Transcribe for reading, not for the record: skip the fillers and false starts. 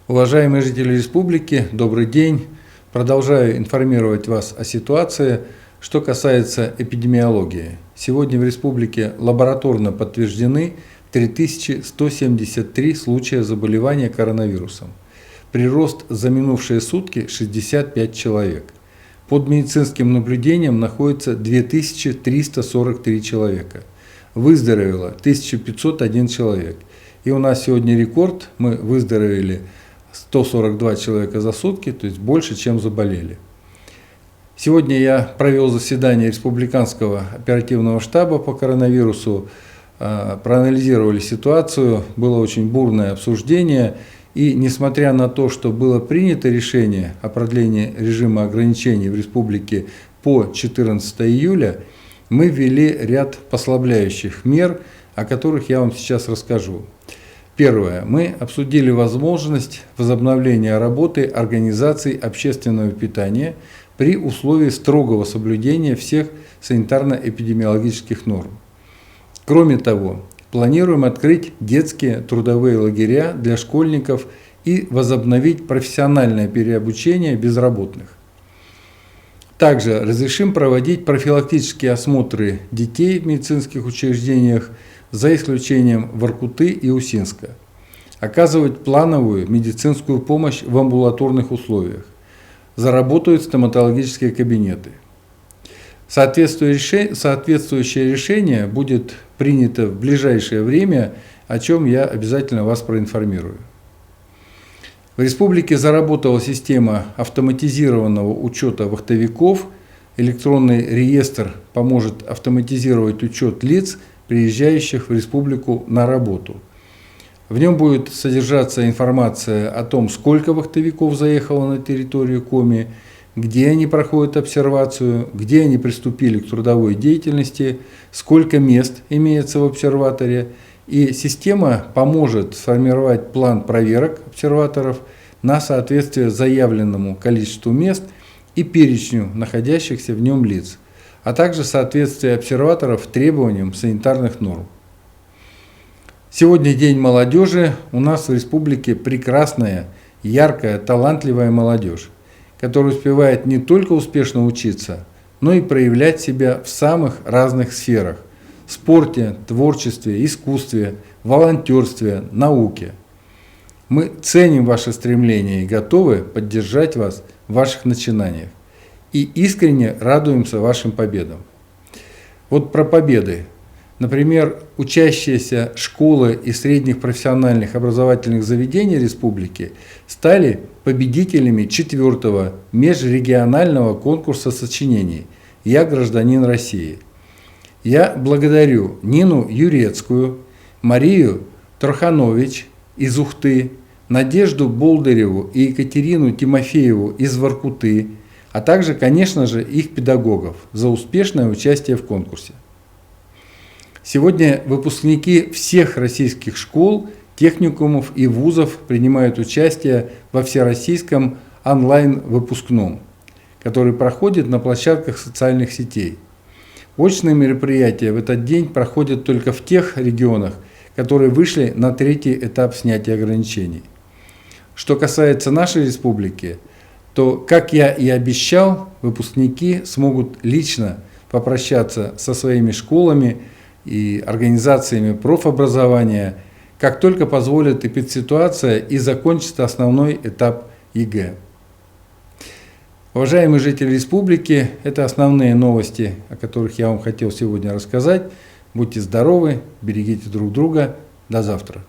Уважаемые жители республики, добрый день. Продолжаю информировать вас о ситуации, что касается эпидемиологии. Сегодня в республике лабораторно подтверждены 3173 случая заболевания коронавирусом. Прирост за минувшие сутки 65 человек. Под медицинским наблюдением находится 2343 человека. Выздоровело 1501 человек. И у нас сегодня рекорд, мы выздоровели 142 человека за сутки, то есть больше, чем заболели. Сегодня я провел заседание Республиканского оперативного штаба по коронавирусу, проанализировали ситуацию, было очень бурное обсуждение, и несмотря на то, что было принято решение о продлении режима ограничений в республике по 14 июля, мы ввели ряд послабляющих мер, о которых я вам сейчас расскажу. Первое. Мы обсудили возможность возобновления работы организаций общественного питания при условии строгого соблюдения всех санитарно-эпидемиологических норм. Кроме того, планируем открыть детские трудовые лагеря для школьников и возобновить профессиональное переобучение безработных. Также разрешим проводить профилактические осмотры детей в медицинских учреждениях, за исключением Воркуты и Усинска, оказывать плановую медицинскую помощь в амбулаторных условиях, заработают стоматологические кабинеты. Соответствующее решение будет принято в ближайшее время, о чем я обязательно вас проинформирую. В республике заработала система автоматизированного учета вахтовиков. Электронный реестр поможет автоматизировать учет лиц, приезжающих в республику на работу. В нем будет содержаться информация о том, сколько вахтовиков заехало на территорию Коми, где они проходят обсервацию, где они приступили к трудовой деятельности, сколько мест имеется в обсерваторе. И система поможет сформировать план проверок обсерваторов на соответствие заявленному количеству мест и перечню находящихся в нем лиц, а также соответствие обсерваторов требованиям санитарных норм. Сегодня День молодежи. У нас в республике прекрасная, яркая, талантливая молодежь, которая успевает не только успешно учиться, но и проявлять себя в самых разных сферах – спорте, творчестве, искусстве, волонтерстве, науке. Мы ценим ваше стремление и готовы поддержать вас в ваших начинаниях. И искренне радуемся вашим победам. Вот про победы. Например, учащиеся школы и средних профессиональных образовательных заведений республики стали победителями 4-го межрегионального конкурса сочинений «Я гражданин России». Я благодарю Нину Юрецкую, Марию Троханович из Ухты, Надежду Болдыреву и Екатерину Тимофееву из Воркуты, а также, конечно же, их педагогов за успешное участие в конкурсе. Сегодня выпускники всех российских школ, техникумов и вузов принимают участие во всероссийском онлайн-выпускном, который проходит на площадках социальных сетей. Очные мероприятия в этот день проходят только в тех регионах, которые вышли на 3-й этап снятия ограничений. Что касается нашей республики, то, как я и обещал, выпускники смогут лично попрощаться со своими школами и организациями профобразования, как только позволит эпидситуация и закончится основной этап ЕГЭ. Уважаемые жители республики, это основные новости, о которых я вам хотел сегодня рассказать. Будьте здоровы, берегите друг друга. До завтра.